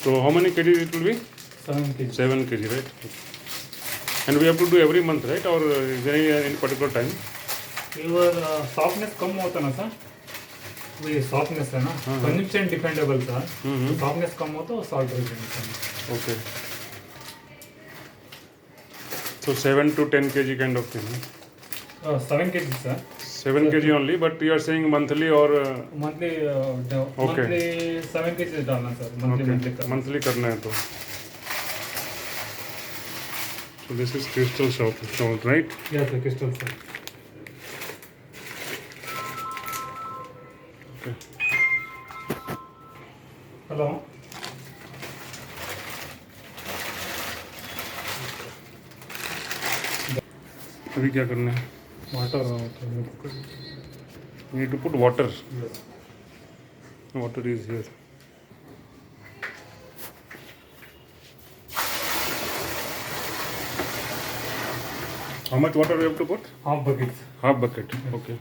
So how many kg it will be? 7 kg. 7 kg, right? And we have to do every month, right? Or is there any particular time? Your softness कम होता ना sir, वही softness है ना, consumption dependable sir, तो softness कम हो तो salt retention. Okay. So 7 to 10 kg kind of thing. 7 kg sir. 7 kg only, but you are saying monthly or Monthly, Okay. monthly 7 kg डालना sir, monthly okay. करना. Monthly करना है तो. So this is crystal salt, right? Yes sir, crystal sir. Okay. Hello. अभी क्या करना है? Water. We need to put water. Yes. Water is here. How much water we have to put? Half bucket. Half bucket. Okay.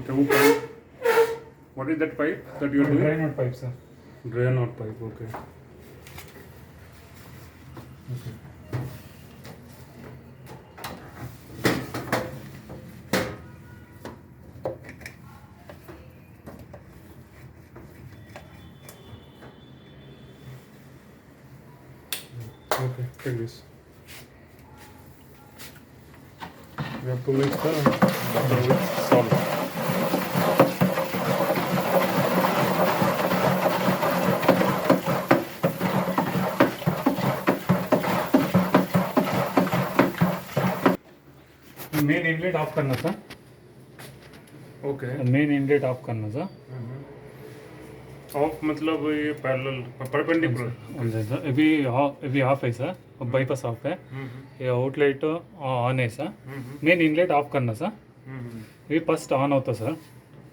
So what is that pipe that you are doing? Dry knot pipe sir. Dry knot pipe. Okay. Okay, take this. We have to mix the water with salt. Main inlet off करना sir. Okay. Main inlet off करना sir. Of मतलब ये parallel perpendicular. इवी of है sir, bypass off है. ये outlet on है sir. Main inlet of करना सर. इवी फर्स्ट ऑन होता सर.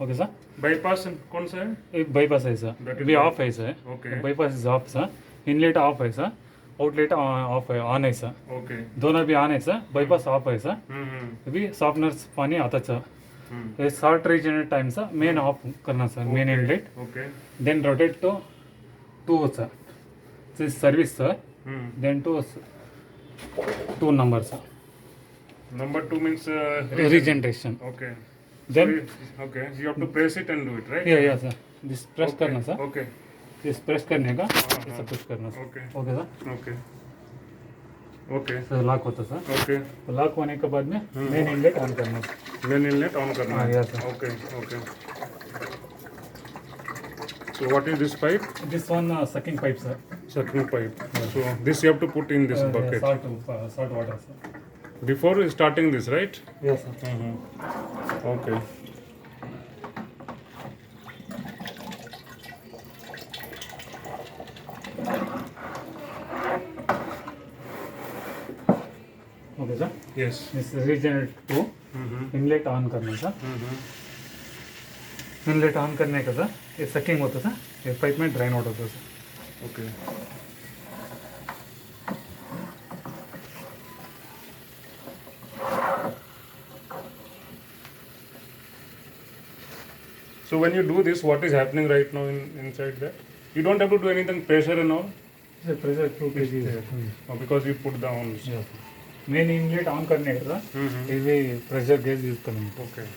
Okay sir. बाईपास कौन सा है? ये बाईपास है सर. That is इवी ऑफ है sir. Okay. Bypass is of sir. Inlet of है सर. आउटलेट ऑफ है, ऑन है सर. ओके. दोनों भी ऑन है सर. बाईपास ऑफ है सर. इवी सॉफ्टनर पानी आता सर. ये short reason time sir main off करना sir. Main inlet. Okay. Then rotate to 2 sir. This is service sir. Then to 2 number sir. Number 2 means Regeneration. Okay. Then Okay, you have to press it and do it, right? yeah sir. This press Okay. करना sir. Okay. This press करने का ऐसा push करना sir. Okay. Okay sir. Okay. Okay. Sir lock होता sir. Okay. Lock होने के बाद में मेन इनलेट ऑन करना. Main inlet on करना हाँ, है. yes, sir. Okay. Okay. So what is this pipe? This one sucking pipe sir. Sucking pipe. So this you have to put in this bucket Salt water sir. before starting this, right? Yes sir. Okay. Okay sir. Yes. This regenerate to inlet on करना sir. Inlet on करने का sir ये sucking होता sir. ये pipe में ड्राइन out होता sir. Okay. So when you do this, what is happening right now inside that? You don't have to do anything, pressure and all? Pressure 2 kg है. Oh, because you put down. Main inlet on करने का ये भी pressure gauge use करना. Okay.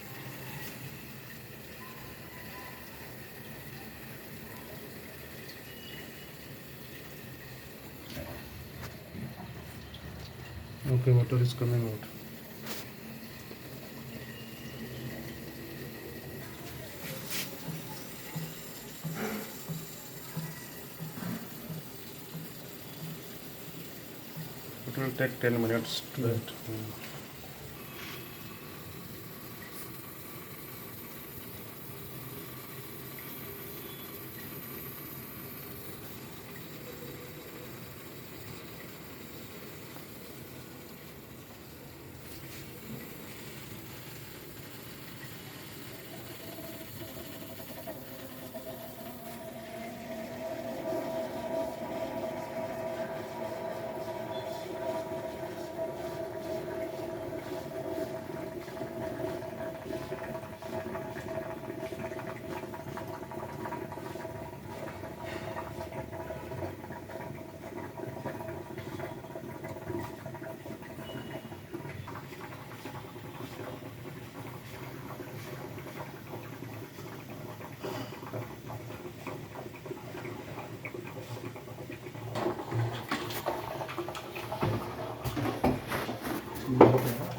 Okay, water is coming out. It will take 10 minutes to that.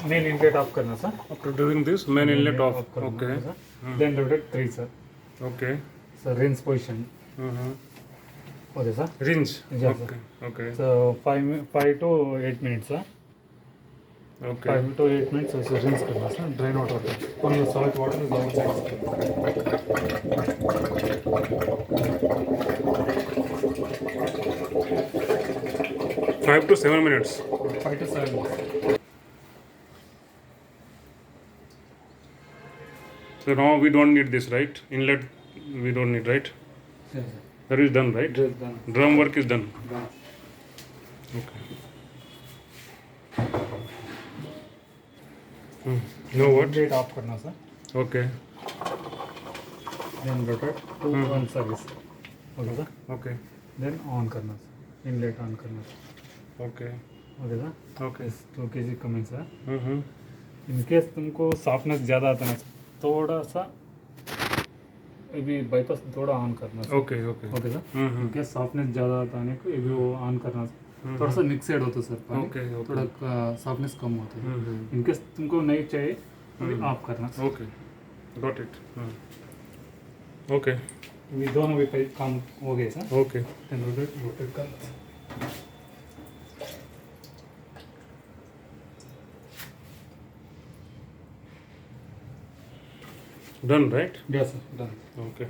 Main inlet of करना sir. After doing this, main inlet off. Okay. Then rotate 3 sir. Okay. So rinse position. Mm-hmm. Okay sir. Rinse. Yes, sir. Okay. Okay. So 5 to 8 minutes sir. Okay. 5 to 8 minutes so rinse करना sir. Drain out water. Only salt water is outside. 5 to 7 minutes. 5 to 7 minutes. So now we don't need this, right? Inlet we don't need, right? Yes sir. That is done, right? Just done. Drum work is done. Done. Okay. No what? Inlet off करना sir. Okay. Then rotate to one service. Okay sir. Okay. Then on करना sir. Inlet on करना sir. Okay. Okay sir. Okay. 2 kg coming sir. Mm-hmm. In case तुमको softness ज़्यादा आता है ना थोड़ा सा अभी बाईपास थोड़ा ऑन करना sir. Okay. Okay. Okay sir. Mm-hmm. In case softness ज़्यादा आता है को अभी वो ऑन करना थोड़ा सा मिक्सड होता है सर पानी. Okay, okay. थोड़ा सॉफ्टनेस कम होता है. Mm-hmm. इनकेस तुमको नहीं चाहिए अभी ऑफ करना sir. Okay. Got it. Okay. अभी दोनों भी पे काम हो गए सर. Okay. Then rotate करना sir. Done, right? Yes sir. Done. Okay.